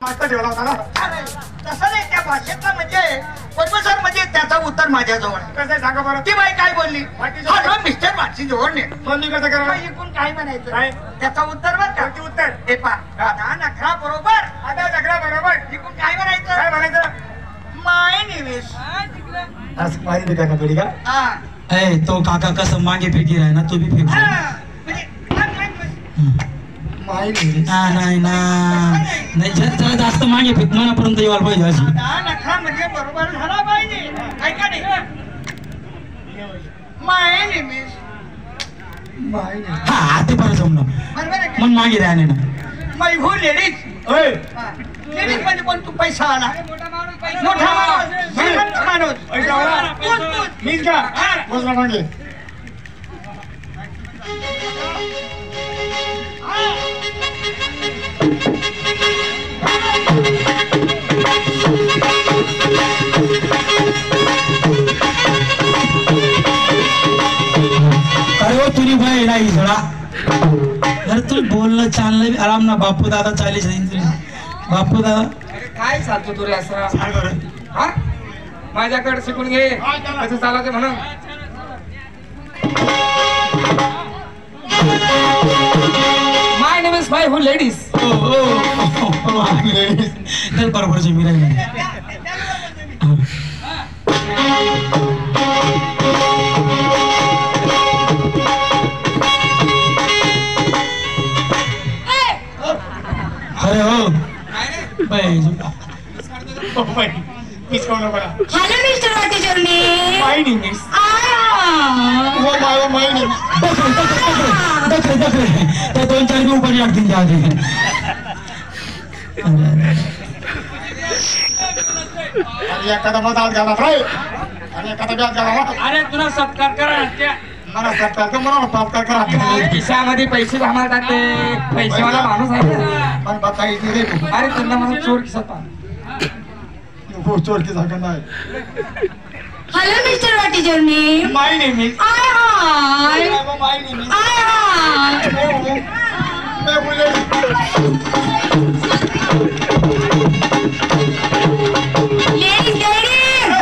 मागचा ठेवला होता ना. तसं नाही त्या भाषेतला म्हणजे प्रोफेसर म्हणजे त्याचा उत्तर माझ्याजवळ आहे. कसं आहे सांगा बरं. ती बाई काय बोलली बाकी हॅलो मिस्टर वाटची जोडणे मग मी कसं करा ऐकून काय म्हणायचं काय? त्याचा उत्तर बरं का किती उत्तर हे पा आता नखरा बरोबर आता सगळं बरोबर. ऐकून काय म्हणायचं काय म्हणायचं माय निवेश आज माहिती का पडी का हा ए तो काका कसं मागे फेकी आहे ना तू बी फेक म्हणजे माहिती नाही ना नाही जरा जास्त मागे फेक मनापर्यंत यायला पाहिजे अशी आता नखरा म्हणजे बरोबर झाला पाहिजे काय का नाही माय निवेश माहिती हा ते बरं जमलं बरोबर आहे का मन मागे राहणे ना मै हो लेडीज ओय लेडीज म्हणजे कोण तू पैसा आला मोठा माणूस श्रीमंत माणूस पैसा वाला? तूच. मीच का मोजला मागे अरे हो तुरी भाई नाही सडा अरे तू बोलणं चाललं आराम ना बापू दादा चालीस बापू दादा काय चालतो तू रे असं काय बरं हा माझ्याकडे शिकून घे कसं चालायचं म्हणून माय नेम इज माय हो लेडीज तर बरोबर मी राहील अरे हो बाई मीच कोण बघा हॅलो मिस्टर वाटेश्वरने माहिती मीच माहिती त्या दोन चार उपाय लागतील त्या आधी आणि एखादा मधात घाला काय आणि एखादा ब्यात घाला अरे तुला सत्कार करा मला सत्कार तर मला सत्कार करा खिशामध्ये पैसे घालतात ते पैसेवाला माणूस आहे ना. पण बता इथे रे तू अरे त्यांना मला चोर खिशात पहा. हो चोरकी जागा नाही हॅलो मिस्टर वाटेश्वरने my name is I hi my name is I hi मैं बोले लेडीज लेडीज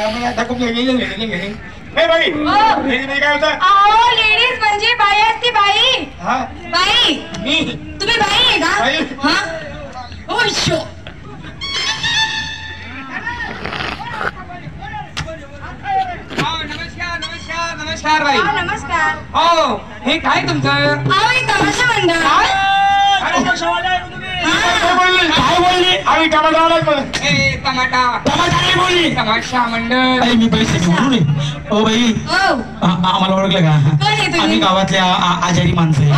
मला धक्कून गेली ए बाई हे काय होतं अहो लेडीज म्हणजे बाई असते बाई हा बाई मी तुम्ही बाई आहे बाई. का हा ओ शो नमस्कार बाई नमस्कार हो हे काय तुमचं अहो हे तमाशा मंडळ काय बोलली आम्ही टमाटर आलाच पण ए टमाटा काय बोलली तमाशा मंडळ मी पैसे घेऊन ओ बाई ओ आम्हाला ओळखलं का कोण आहे तुम्ही? आम्ही गावातल्या आजारी माणसं आहे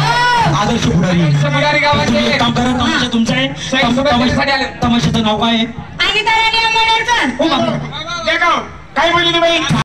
आदर्श पुढारी पुढारी गावातले. तुम्ही एक काम करा तमाशा तुमचा आहे पैशासाठी आले. तमाशाचं नाव काय आहे आणि तर आणि अमोल हो बाबा. काय बोलली बाई